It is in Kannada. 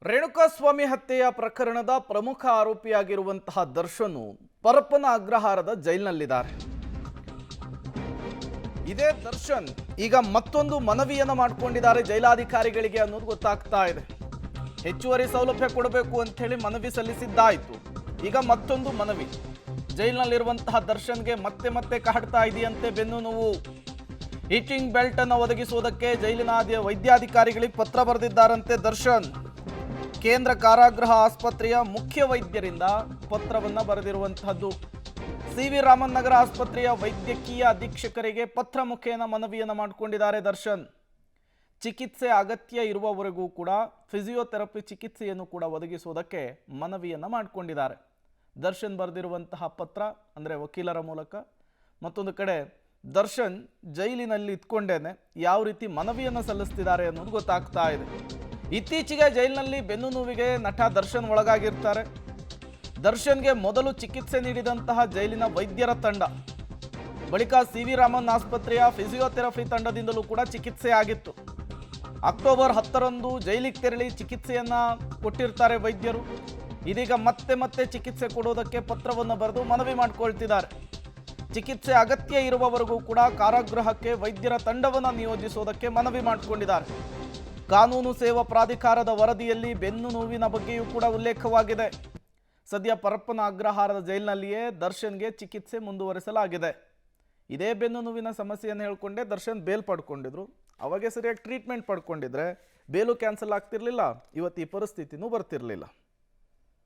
ರೇಣುಕಾಸ್ವಾಮಿ ಹತ್ಯೆಯ ಪ್ರಕರಣದ ಪ್ರಮುಖ ಆರೋಪಿಯಾಗಿರುವಂತಹ ದರ್ಶನ್ ಪರಪ್ಪನ ಅಗ್ರಹಾರದ ಜೈಲಿನಲ್ಲಿದ್ದಾರೆ. ಇದೇ ದರ್ಶನ್ ಈಗ ಮತ್ತೊಂದು ಮನವಿಯನ್ನು ಮಾಡಿಕೊಂಡಿದ್ದಾರೆ ಜೈಲಾಧಿಕಾರಿಗಳಿಗೆ ಅನ್ನೋದು ಗೊತ್ತಾಗ್ತಾ ಇದೆ. ಹೆಚ್ಚುವರಿ ಸೌಲಭ್ಯ ಕೊಡಬೇಕು ಅಂತ ಹೇಳಿ ಮನವಿ ಸಲ್ಲಿಸಿದ್ದಾಯಿತು. ಈಗ ಮತ್ತೊಂದು ಮನವಿ. ಜೈಲಿನಲ್ಲಿರುವಂತಹ ದರ್ಶನ್ಗೆ ಮತ್ತೆ ಮತ್ತೆ ಕಾಡ್ತಾ ಇದೆಯಂತೆ ಬೆನ್ನು ನೋವು. ಈಟಿಂಗ್ ಬೆಲ್ಟ್ ಅನ್ನು ಒದಗಿಸುವುದಕ್ಕೆ ಜೈಲಿನ ವೈದ್ಯಾಧಿಕಾರಿಗಳಿಗೆ ಪತ್ರ ಬರೆದಿದ್ದಾರಂತೆ ದರ್ಶನ್. ಕೇಂದ್ರ ಕಾರಾಗೃಹ ಆಸ್ಪತ್ರೆಯ ಮುಖ್ಯ ವೈದ್ಯರಿಂದ ಪತ್ರವನ್ನು ಬರೆದಿರುವಂತಹದ್ದು. ಸಿ.ವಿ. ರಾಮನ್ ನಗರ ಆಸ್ಪತ್ರೆಯ ವೈದ್ಯಕೀಯ ಅಧೀಕ್ಷಕರಿಗೆ ಪತ್ರ ಮುಖೇನ ಮನವಿಯನ್ನು ಮಾಡಿಕೊಂಡಿದ್ದಾರೆ ದರ್ಶನ್. ಚಿಕಿತ್ಸೆ ಅಗತ್ಯ ಇರುವವರೆಗೂ ಕೂಡ ಫಿಸಿಯೋಥೆರಪಿ ಚಿಕಿತ್ಸೆಯನ್ನು ಕೂಡ ಒದಗಿಸುವುದಕ್ಕೆ ಮನವಿಯನ್ನು ಮಾಡಿಕೊಂಡಿದ್ದಾರೆ. ದರ್ಶನ್ ಬರೆದಿರುವಂತಹ ಪತ್ರ ಅಂದರೆ ವಕೀಲರ ಮೂಲಕ. ಮತ್ತೊಂದು ಕಡೆ ದರ್ಶನ್ ಜೈಲಿನಲ್ಲಿ ಇದ್ಕೊಂಡೇನೆ ಯಾವ ರೀತಿ ಮನವಿಯನ್ನು ಸಲ್ಲಿಸ್ತಿದ್ದಾರೆ ಅನ್ನೋದು ಗೊತ್ತಾಗ್ತಾ ಇದೆ. ಇತ್ತೀಚೆಗೆ ಜೈಲಿನಲ್ಲಿ ಬೆನ್ನು ನೋವಿಗೆ ನಟ ದರ್ಶನ್ ಒಳಗಾಗಿರ್ತಾರೆ. ದರ್ಶನ್ಗೆ ಮೊದಲು ಚಿಕಿತ್ಸೆ ನೀಡಿದಂತಹ ಜೈಲಿನ ವೈದ್ಯರ ತಂಡ ಬಳಿಕ ಸಿ.ವಿ. ರಾಮನ್ ಆಸ್ಪತ್ರೆಯ ಫಿಸಿಯೋಥೆರಪಿ ತಂಡದಿಂದಲೂ ಕೂಡ ಚಿಕಿತ್ಸೆ ಆಗಿತ್ತು. ಅಕ್ಟೋಬರ್ 10ರಂದು ಜೈಲಿಗೆ ತೆರಳಿ ಚಿಕಿತ್ಸೆಯನ್ನ ಕೊಟ್ಟಿರ್ತಾರೆ ವೈದ್ಯರು. ಇದೀಗ ಮತ್ತೆ ಮತ್ತೆ ಚಿಕಿತ್ಸೆ ಕೊಡೋದಕ್ಕೆ ಪತ್ರವನ್ನು ಬರೆದು ಮನವಿ ಮಾಡಿಕೊಳ್ತಿದ್ದಾರೆ. ಚಿಕಿತ್ಸೆ ಅಗತ್ಯ ಇರುವವರೆಗೂ ಕೂಡ ಕಾರಾಗೃಹಕ್ಕೆ ವೈದ್ಯರ ತಂಡವನ್ನು ನಿಯೋಜಿಸುವುದಕ್ಕೆ ಮನವಿ ಮಾಡಿಕೊಂಡಿದ್ದಾರೆ. ಕಾನೂನು ಸೇವಾ ಪ್ರಾಧಿಕಾರದ ವರದಿಯಲ್ಲಿ ಬೆನ್ನು ನೋವಿನ ಬಗ್ಗೆಯೂ ಕೂಡ ಉಲ್ಲೇಖವಾಗಿದೆ. ಸದ್ಯ ಪರಪ್ಪನ ಅಗ್ರಹಾರದ ಜೈಲಿನಲ್ಲಿಯೇ ದರ್ಶನ್ಗೆ ಚಿಕಿತ್ಸೆ ಮುಂದುವರಿಸಲಾಗಿದೆ. ಇದೇ ಬೆನ್ನು ನೋವಿನ ಸಮಸ್ಯೆಯನ್ನು ಹೇಳಿಕೊಂಡೇ ದರ್ಶನ್ ಬೇಲ್ ಪಡ್ಕೊಂಡಿದ್ರು. ಅವಾಗೆ ಸರಿಯಾಗಿ ಟ್ರೀಟ್ಮೆಂಟ್ ಪಡ್ಕೊಂಡಿದ್ರೆ ಬೇಲು ಕ್ಯಾನ್ಸಲ್ ಆಗ್ತಿರ್ಲಿಲ್ಲ, ಇವತ್ತು ಈ ಪರಿಸ್ಥಿತಿನೂ ಬರ್ತಿರ್ಲಿಲ್ಲ.